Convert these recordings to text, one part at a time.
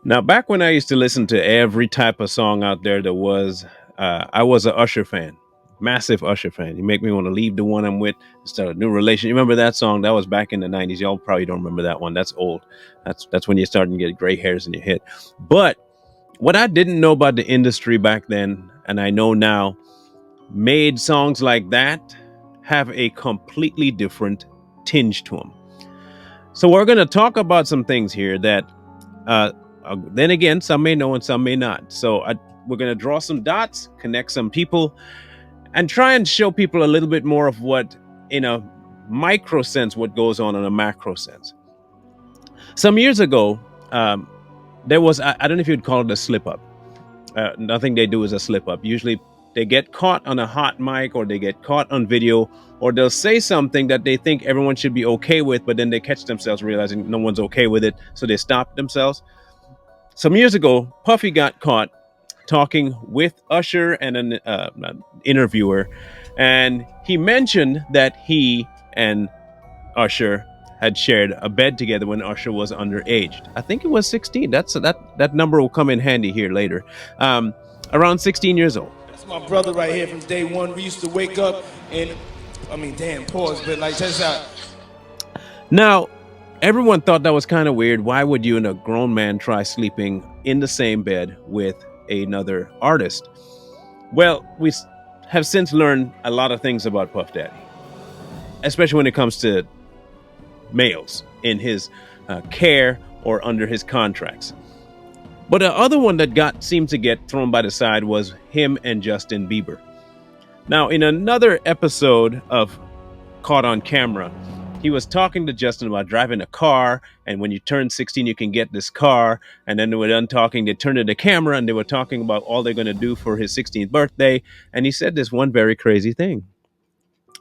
Now, back when I used to listen to every type of song out there, I was a Usher fan, massive Usher fan. You make me want to leave the one I'm with, start a new relation. You remember that song? That was back in the '90s. Y'all probably don't remember that one. That's old. That's when you're starting to get gray hairs in your head. But what I didn't know about the industry back then, and I know now, made songs like that have a completely different tinge to them. So we're going to talk about some things here that uh, then again, some may know and some may not. We're going to draw some dots, connect some people, and try and show people a little bit more of what, in a micro sense, what goes on in a macro sense. Some years ago, there was, I don't know if you'd call it a slip up. Nothing they do is a slip up. Usually they get caught on a hot mic or they get caught on video or they'll say something that they think everyone should be okay with, but then they catch themselves realizing no one's okay with it. So they stop themselves. Some years ago, Puffy got caught talking with Usher and an interviewer, and he mentioned that he and Usher had shared a bed together when Usher was underage. I think it was 16. That number will come in handy here later. Around 16 years old. That's my brother right here from day one. We used to wake up and, damn, pause, but like, check this out. Now, everyone thought that was kind of weird. Why would you and a grown man try sleeping in the same bed with another artist? Well, we have since learned a lot of things about Puff Daddy, especially when it comes to males in his care or under his contracts. But the other one that seemed to get thrown by the side was him and Justin Bieber. Now, in another episode of Caught on Camera, he was talking to Justin about driving a car, and when you turn 16, you can get this car. And then they were done talking, they turned to the camera, and they were talking about all they're going to do for his 16th birthday. And he said this one very crazy thing.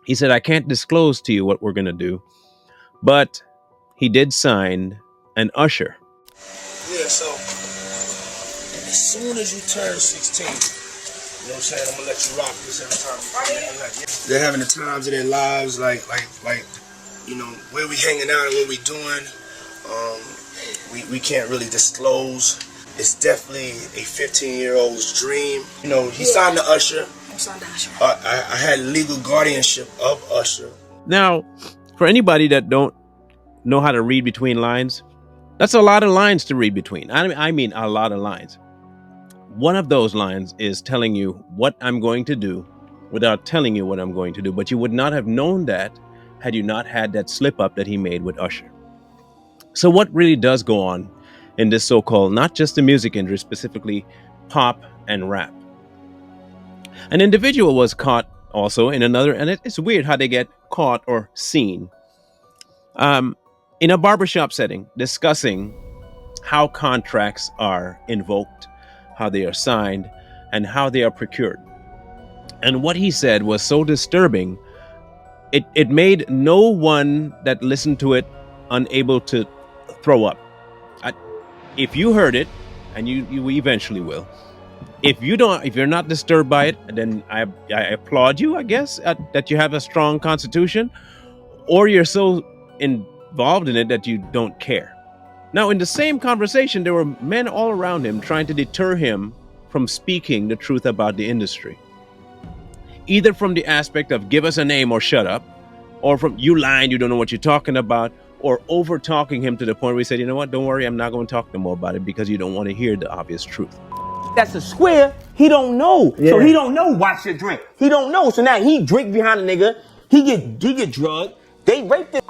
He said, I can't disclose to you what we're going to do, but he did sign an usher. Yeah, so as soon as you turn 16, you know what I'm saying? I'm gonna let you rock this every time. They're having the times of their lives, like, you know, where we hanging out and what we doing. We can't really disclose. It's definitely a 15-year-old's dream. You know, he signed the Usher. I had legal guardianship of Usher. Now, for anybody that don't know how to read between lines, that's a lot of lines to read between. I mean a lot of lines. One of those lines is telling you what I'm going to do without telling you what I'm going to do. But you would not have known that had you not had that slip up that he made with Usher. So what really does go on in this so-called, not just the music industry, specifically pop and rap? An individual was caught also in another, and it's weird how they get caught or seen in a barbershop setting, discussing how contracts are invoked, how they are signed, and how they are procured. And what he said was so disturbing, it made no one that listened to it unable to throw up. If you heard it, and you eventually will, if you're not disturbed by it, then I applaud you, I guess, that you have a strong constitution, or you're so involved in it that you don't care. Now, in the same conversation, there were men all around him trying to deter him from speaking the truth about the industry. Either from the aspect of give us a name or shut up, or from you lying, you don't know what you're talking about, or over talking him to the point where he said, you know what, don't worry, I'm not going to talk no more about it because you don't want to hear the obvious truth. That's a square. He don't know. Yeah. So he don't know watch your drink. He don't know. So now he drink behind a nigga. He get drugged. They rape this.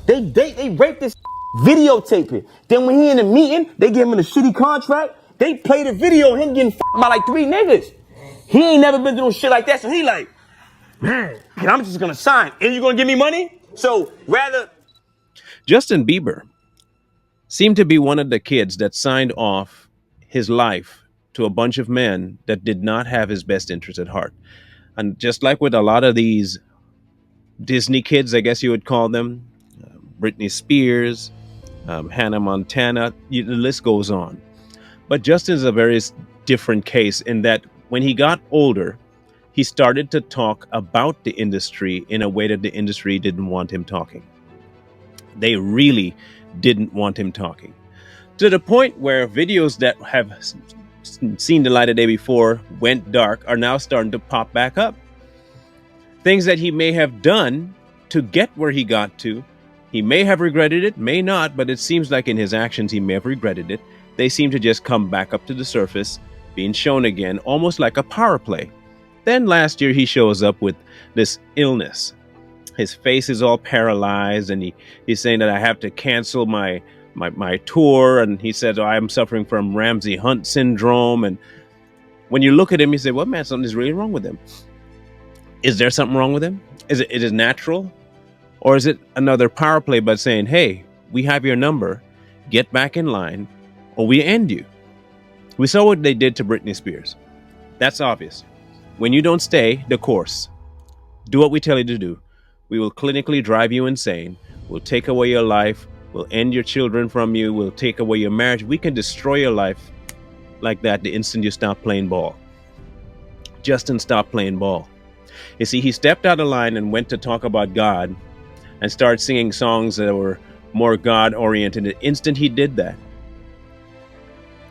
They rape this. Videotape it. Then when he in a meeting, they give him a shitty contract. They play the video of him getting by like 3 niggas. He ain't never been doing shit like that. So he like, man, I'm just gonna sign. And you gonna give me money? So rather. Justin Bieber seemed to be one of the kids that signed off his life to a bunch of men that did not have his best interest at heart. And just like with a lot of these Disney kids, I guess you would call them, Britney Spears, Hannah Montana, the list goes on. But Justin is a very different case in that when he got older, he started to talk about the industry in a way that the industry didn't want him talking. They really didn't want him talking. to the point where videos that have seen the light of day before went dark are now starting to pop back up. Things that he may have done to get where he got to. He may have regretted it, may not, but it seems like in his actions he may have regretted it. They seem to just come back up to the surface, being shown again, almost like a power play. Then last year he shows up with this illness. His face is all paralyzed, and he's saying that I have to cancel my tour, and he says, I am suffering from Ramsey Hunt syndrome. And when you look at him, you say, well, man, something is really wrong with him. Is there something wrong with him? Is it natural? Or is it another power play by saying, hey, we have your number, get back in line, or we end you? We saw what they did to Britney Spears. That's obvious. When you don't stay the course, do what we tell you to do, we will clinically drive you insane. We'll take away your life. We'll end your children from you. We'll take away your marriage. We can destroy your life like that the instant you stop playing ball. Justin stopped playing ball. You see, he stepped out of line and went to talk about God and started singing songs that were more God-oriented. The instant he did that,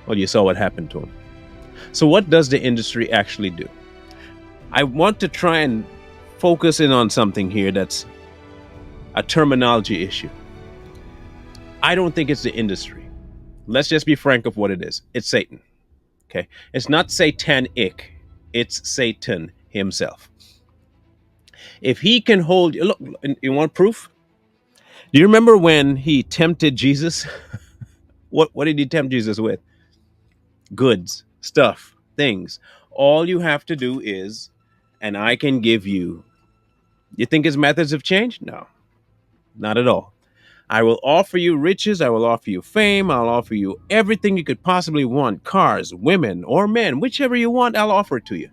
well, you saw what happened to him. So what does the industry actually do? I want to try and focus in on something here that's a terminology issue. I don't think it's the industry. Let's just be frank of what it is. It's Satan. Okay? It's not satanic. It's Satan himself. If he can hold, look, you want proof? Do you remember when he tempted Jesus? What did he tempt Jesus with? Goods, stuff, things. All you have to do is, and I can give you. You think his methods have changed? No, not at all. I will offer you riches. I will offer you fame. I'll offer you everything you could possibly want. Cars, women, or men, whichever you want, I'll offer it to you.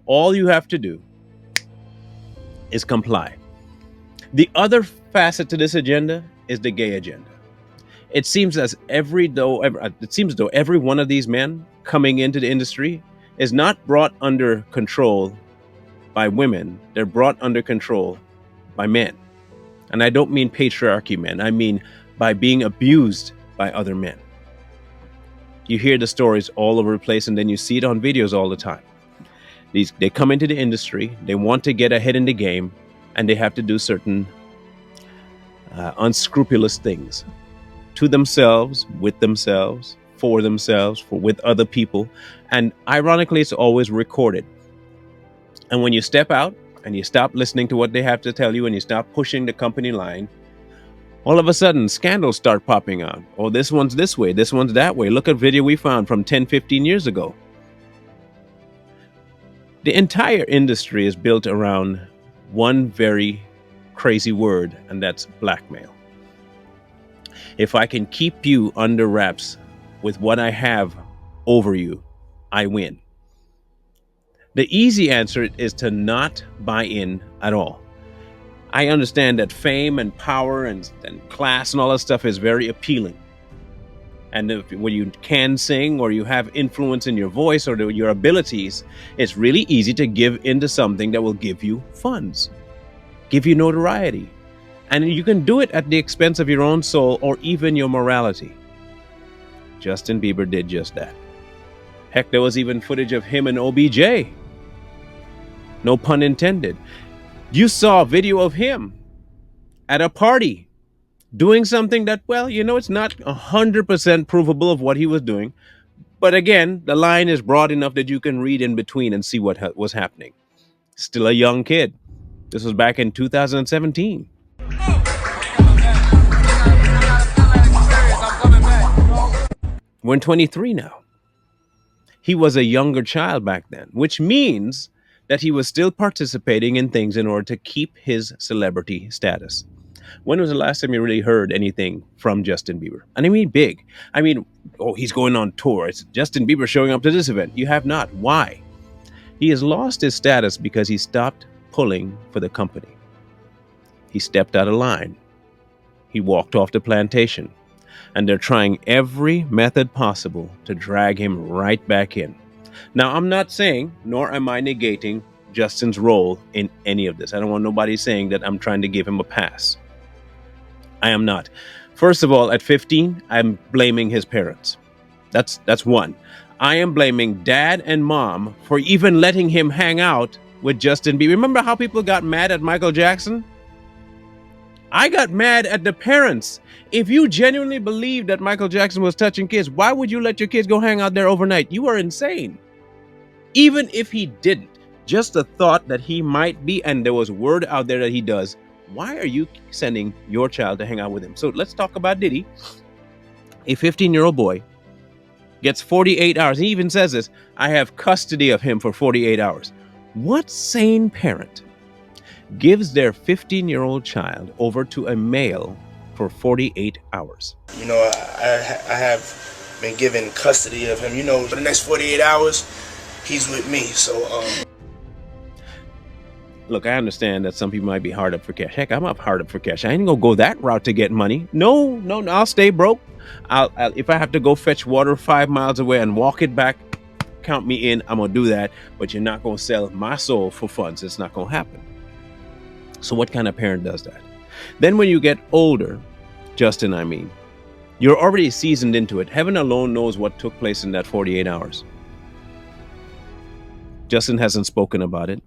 All you have to do is comply. The other facet to this agenda is the gay agenda. It seems as every one of these men coming into the industry is not brought under control by women. They're brought under control by men. And I don't mean patriarchy men. I mean by being abused by other men. You hear the stories all over the place, and then you see it on videos all the time. They come into the industry, they want to get ahead in the game, and they have to do certain unscrupulous things to themselves, with themselves, with other people. And ironically, it's always recorded. And when you step out and you stop listening to what they have to tell you and you stop pushing the company line, all of a sudden scandals start popping out. Oh, this one's this way, this one's that way. Look at video we found from 10, 15 years ago. The entire industry is built around one very crazy word, and that's blackmail. If I can keep you under wraps with what I have over you, I win. The easy answer is to not buy in at all. I understand that fame and power and class and all that stuff is very appealing. And when you can sing or you have influence in your voice or your abilities, it's really easy to give into something that will give you funds, give you notoriety. And you can do it at the expense of your own soul or even your morality. Justin Bieber did just that. Heck, there was even footage of him and OBJ. No pun intended. You saw a video of him at a party doing something that, well, it's not 100% provable of what he was doing. But again, the line is broad enough that you can read in between and see what was happening. Still a young kid. This was back in 2017. We're 23 now. He was a younger child back then, which means that he was still participating in things in order to keep his celebrity status. When was the last time you really heard anything from Justin Bieber? And I mean big. I mean, he's going on tour. It's Justin Bieber showing up to this event. You have not. Why? He has lost his status because he stopped pulling for the company. He stepped out of line. He walked off the plantation. And they're trying every method possible to drag him right back in. Now, I'm not saying, nor am I negating Justin's role in any of this. I don't want nobody saying that I'm trying to give him a pass. I am not. First of all, at 15, I'm blaming his parents. That's one. I am blaming dad and mom for even letting him hang out with Justin Bieber. Remember how people got mad at Michael Jackson? I got mad at the parents. If you genuinely believe that Michael Jackson was touching kids, why would you let your kids go hang out there overnight? You are insane. Even if he didn't, just the thought that he might be, and there was word out there that he does, why are you sending your child to hang out with him? So let's talk about Diddy. A 15-year-old boy gets 48 hours. He even says this, I have custody of him for 48 hours. What sane parent gives their 15-year-old child over to a male for 48 hours? You know, I have been given custody of him. You know, for the next 48 hours, he's with me. So, Look, I understand that some people might be hard up for cash. Heck, I'm up hard up for cash. I ain't gonna go that route to get money. No, I'll stay broke. I'll if I have to go fetch water 5 miles away and walk it back, count me in. I'm gonna do that. But you're not gonna sell my soul for funds. It's not gonna happen. So what kind of parent does that? Then when you get older, Justin, I mean, you're already seasoned into it. Heaven alone knows what took place in that 48 hours. Justin hasn't spoken about it.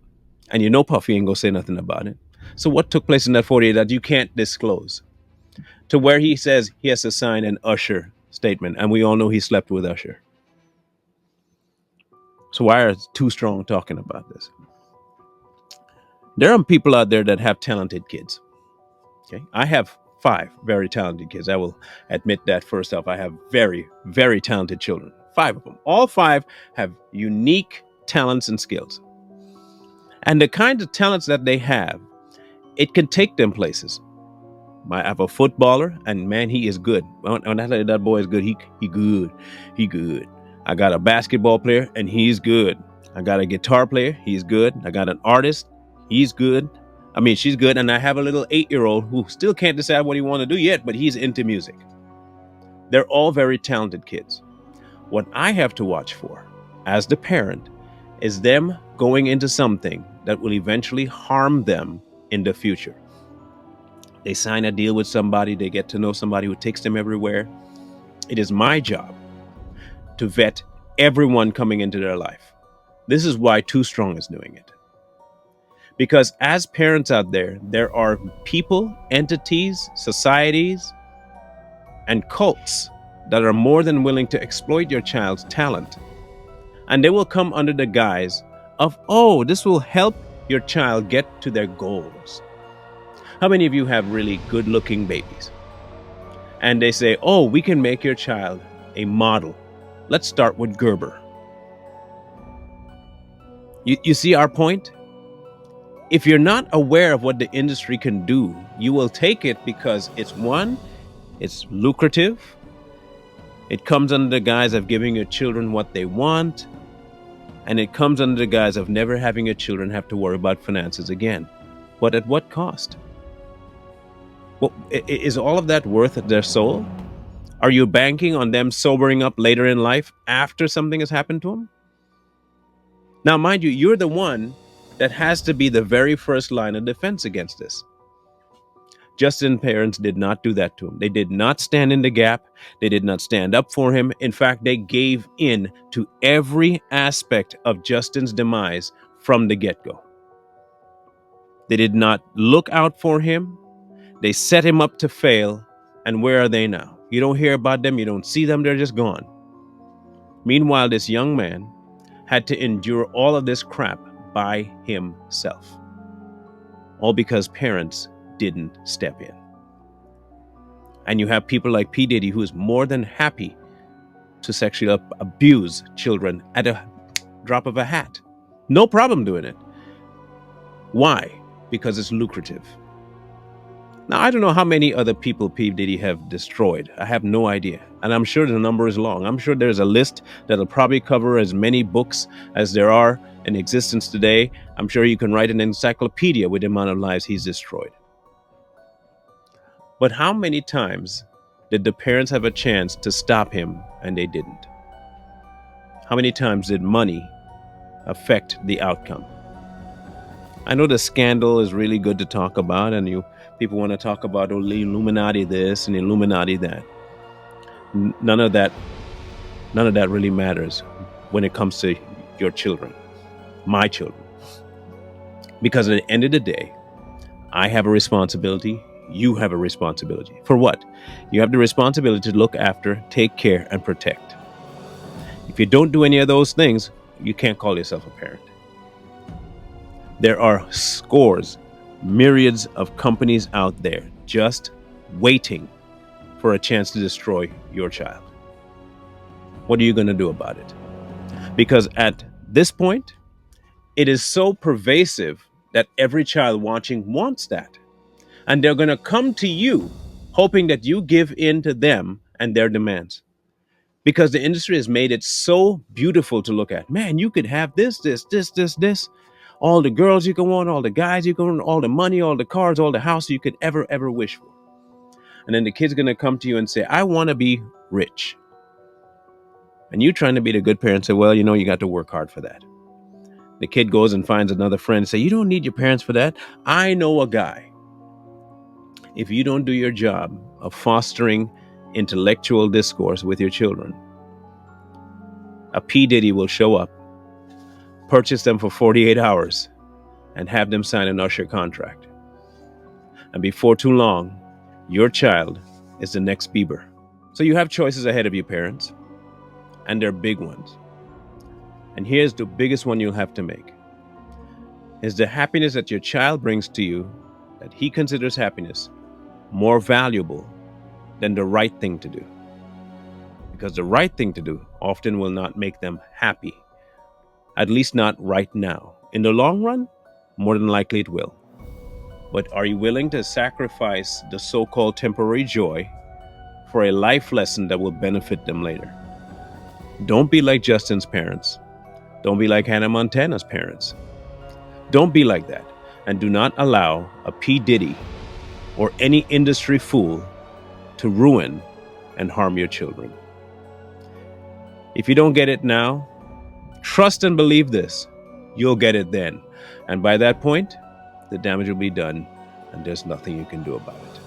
And you know Puffy ain't gonna say nothing about it. So what took place in that 48 that you can't disclose? To where he says he has to sign an Usher statement. And we all know he slept with Usher. So why are Too Strong talking about this? There are people out there that have talented kids. Okay, I have 5 very talented kids. I will admit that first off. I have very, very talented children. 5 of them. All 5 have unique talents and skills. And the kinds of talents that they have, it can take them places. I have a footballer, and man, he is good. When I say that boy is good, he good. He good. I got a basketball player, and he's good. I got a guitar player, he's good. I got an artist, he's good. I mean, she's good. And I have a little 8-year-old who still can't decide what he wants to do yet, but he's into music. They're all very talented kids. What I have to watch for, as the parent, is them going into something that will eventually harm them in the future. They sign a deal with somebody, they get to know somebody who takes them everywhere. It is my job to vet everyone coming into their life. This is why Too Strong is doing it. Because as parents out there, there are people, entities, societies, and cults that are more than willing to exploit your child's talent. And they will come under the guise of, oh, this will help your child get to their goals. How many of you have really good-looking babies? And they say, oh, we can make your child a model. Let's start with Gerber. You see our point? If you're not aware of what the industry can do, you will take it because it's lucrative. It comes under the guise of giving your children what they want. And it comes under the guise of never having your children have to worry about finances again. But at what cost? Well, is all of that worth their soul? Are you banking on them sobering up later in life after something has happened to them? Now, mind you, you're the one that has to be the very first line of defense against this. Justin's parents did not do that to him. They did not stand in the gap. They did not stand up for him. In fact, they gave in to every aspect of Justin's demise from the get-go. They did not look out for him. They set him up to fail. And where are they now? You don't hear about them. You don't see them. They're just gone. Meanwhile, this young man had to endure all of this crap by himself. All because parents didn't step in. And you have people like P. Diddy who is more than happy to sexually abuse children at a drop of a hat. No problem doing it. Why? Because it's lucrative. Now, I don't know how many other people P. Diddy have destroyed. I have no idea. And I'm sure the number is long. I'm sure there's a list that'll probably cover as many books as there are in existence today. I'm sure you can write an encyclopedia with the amount of lives he's destroyed. But how many times did the parents have a chance to stop him and they didn't? How many times did money affect the outcome? I know the scandal is really good to talk about, and People want to talk about Illuminati this and Illuminati that. None of that really matters when it comes to your children, my children. Because at the end of the day, I have a responsibility. You have a responsibility. For what? You have the responsibility to look after, take care, and protect. If you don't do any of those things, you can't call yourself a parent. There are scores, myriads of companies out there just waiting for a chance to destroy your child. What are you going to do about it? Because at this point, it is so pervasive that every child watching wants that. And they're going to come to you hoping that you give in to them and their demands. Because the industry has made it so beautiful to look at. Man, you could have this. All the girls you can want, all the guys you can want, all the money, all the cars, all the house you could ever wish for. And then the kid's going to come to you and say, I want to be rich. And you trying to be the good parent say, well, you got to work hard for that. The kid goes and finds another friend and say, you don't need your parents for that. I know a guy. If you don't do your job of fostering intellectual discourse with your children, a P. Diddy will show up, purchase them for 48 hours, and have them sign an usher contract. And before too long, your child is the next Bieber. So you have choices ahead of you, parents, and they're big ones. And here's the biggest one you'll have to make. Is the happiness that your child brings to you, that he considers happiness, more valuable than the right thing to do? Because the right thing to do often will not make them happy. At least not right now. In the long run, more than likely it will. But are you willing to sacrifice the so-called temporary joy for a life lesson that will benefit them later? Don't be like Justin's parents. Don't be like Hannah Montana's parents. Don't be like that. And do not allow a P. Diddy or any industry fool to ruin and harm your children. If you don't get it now, trust and believe this. You'll get it then. And by that point, the damage will be done, and there's nothing you can do about it.